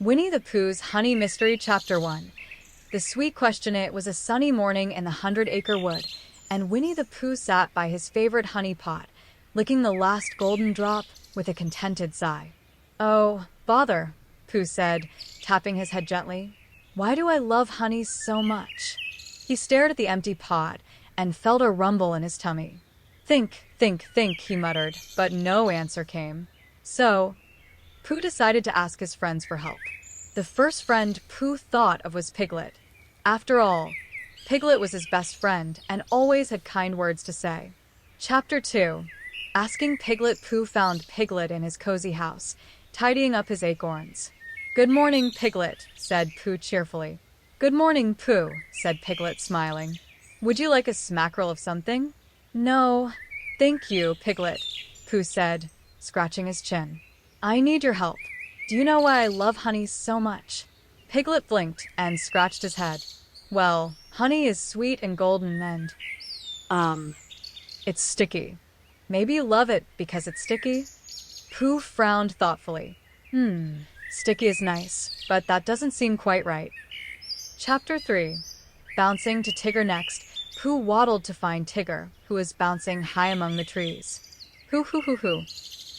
Winnie the Pooh's Honey Mystery Chapter 1. The sweet question. It was a sunny morning in the 100-acre wood, and Winnie the Pooh sat by his favorite honey pot, licking the last golden drop with a contented sigh. "Oh, bother," Pooh said, tapping his head gently. "Why do I love honey so much?" He stared at the empty pot and felt a rumble in his tummy. "Think, think, think," he muttered, but no answer came. So, Pooh decided to ask his friends for help. The first friend Pooh thought of was Piglet. After all, Piglet was his best friend and always had kind words to say. Chapter 2. Asking Piglet. Pooh found Piglet in his cozy house, tidying up his acorns. "Good morning, Piglet," said Pooh cheerfully. "Good morning, Pooh," said Piglet, smiling. "Would you like a smackerel of something?" "No, thank you, Piglet," Pooh said, scratching his chin. "I need your help. Do you know why I love honey so much?" Piglet blinked and scratched his head. "Well, honey is sweet and golden and, it's sticky. Maybe you love it because it's sticky?" Pooh frowned thoughtfully. Sticky is nice, but that doesn't seem quite right. Chapter 3. Bouncing to Tigger. Next, Pooh waddled to find Tigger, who was bouncing high among the trees. "Hoo hoo hoo hoo."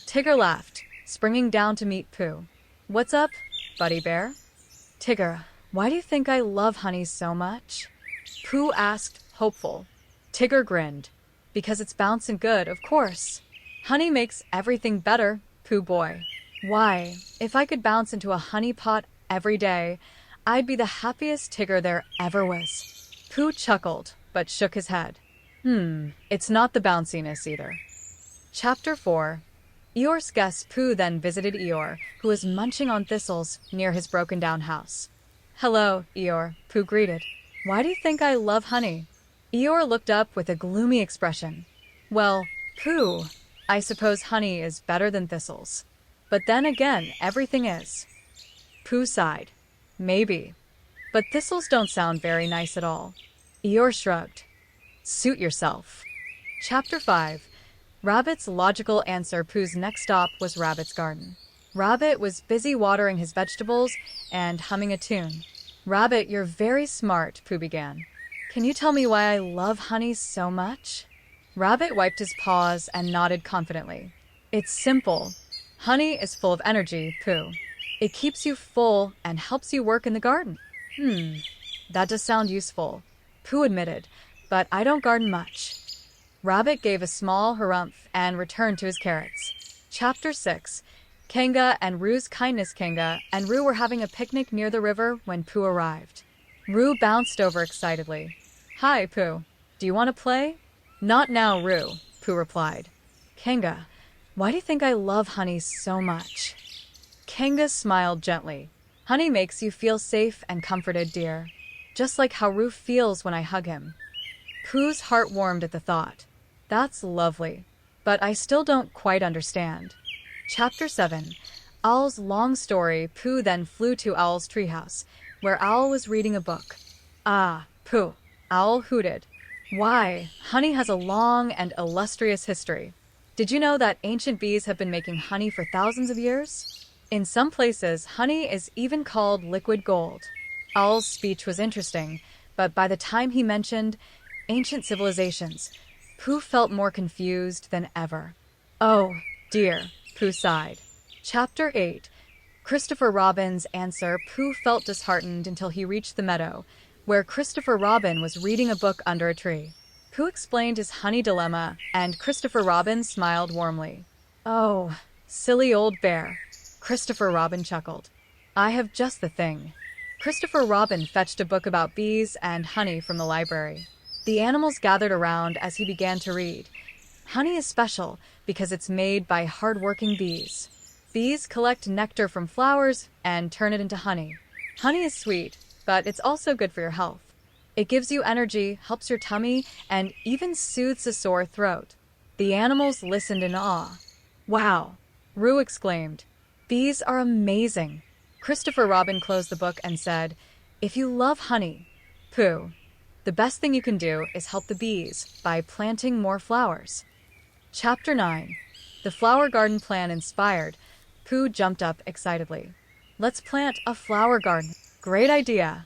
Tigger laughed, springing down to meet Pooh. "What's up, buddy bear?" "Tigger, why do you think I love honey so much?" Pooh asked, hopeful. Tigger grinned. "Because it's bouncing good, of course. Honey makes everything better, Pooh boy. Why, if I could bounce into a honey pot every day, I'd be the happiest Tigger there ever was." Pooh chuckled, but shook his head. It's not the bounciness either." Chapter 4. Eeyore's guest. Pooh then visited Eeyore, who was munching on thistles near his broken-down house. "Hello, Eeyore," Pooh greeted. "Why do you think I love honey?" Eeyore looked up with a gloomy expression. "Well, Pooh, I suppose honey is better than thistles. But then again, everything is." Pooh sighed. "Maybe. But thistles don't sound very nice at all." Eeyore shrugged. "Suit yourself." Chapter 5. Rabbit's logical answer. Pooh's next stop was Rabbit's garden. Rabbit was busy watering his vegetables and humming a tune. "Rabbit, you're very smart," Pooh began. "Can you tell me why I love honey so much?" Rabbit wiped his paws and nodded confidently. "It's simple. Honey is full of energy, Pooh. It keeps you full and helps you work in the garden." That does sound useful," Pooh admitted, "but I don't garden much." Rabbit gave a small harumph and returned to his carrots. Chapter 6. Kanga and Roo's kindness. Kanga and Roo were having a picnic near the river when Pooh arrived. Roo bounced over excitedly. "Hi, Pooh. Do you want to play?" "Not now, Roo," Pooh replied. "Kanga, why do you think I love honey so much?" Kanga smiled gently. "Honey makes you feel safe and comforted, dear. Just like how Roo feels when I hug him." Pooh's heart warmed at the thought. "That's lovely, but I still don't quite understand." Chapter 7. Owl's long story. Pooh then flew to Owl's treehouse, where Owl was reading a book. "Ah, Pooh," Owl hooted. "Why, honey has a long and illustrious history. Did you know that ancient bees have been making honey for thousands of years? In some places, honey is even called liquid gold." Owl's speech was interesting, but by the time he mentioned ancient civilizations, Pooh felt more confused than ever. "Oh, dear," Pooh sighed. Chapter 8. Christopher Robin's answer. Pooh felt disheartened until he reached the meadow, where Christopher Robin was reading a book under a tree. Pooh explained his honey dilemma, and Christopher Robin smiled warmly. "Oh, silly old bear," Christopher Robin chuckled. "I have just the thing." Christopher Robin fetched a book about bees and honey from the library. The animals gathered around as he began to read. Honey is special because it's made by hard-working bees. Bees collect nectar from flowers and turn it into honey. Honey is sweet, but it's also good for your health. It gives you energy, helps your tummy, and even soothes a sore throat. The animals listened in awe. "Wow," Roo exclaimed. "Bees are amazing." Christopher Robin closed the book and said, "If you love honey, Pooh, the best thing you can do is help the bees by planting more flowers." Chapter 9. The flower garden plan inspired. Pooh jumped up excitedly. Let's plant a flower garden. Great idea.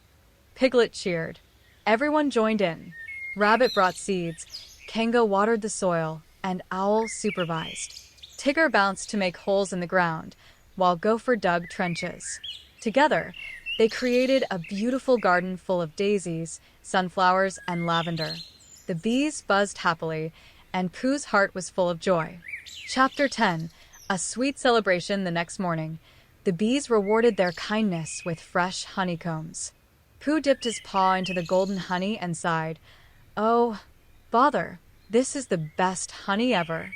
Piglet cheered. Everyone joined in. Rabbit brought seeds, Kanga watered the soil, and Owl supervised. Tigger bounced to make holes in the ground, while Gopher dug trenches. Together, they created a beautiful garden full of daisies, sunflowers, and lavender. The bees buzzed happily, and Pooh's heart was full of joy. Chapter 10. A sweet celebration the next morning. The bees rewarded their kindness with fresh honeycombs. Pooh dipped his paw into the golden honey and sighed, "Oh, bother, this is the best honey ever."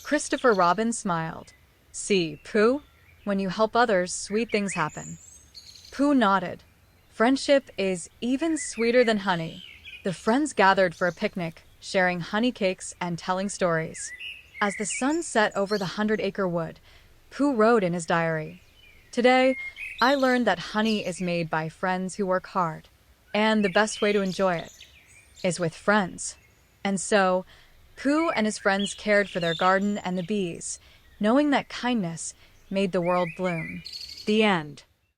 Christopher Robin smiled. "See, Pooh, when you help others, sweet things happen." Pooh nodded. Friendship is even sweeter than honey. The friends gathered for a picnic, sharing honey cakes and telling stories. As the sun set over the 100-acre wood, Pooh wrote in his diary, "Today, I learned that honey is made by friends who work hard, and the best way to enjoy it is with friends." And so, Pooh and his friends cared for their garden and the bees, knowing that kindness made the world bloom. The end.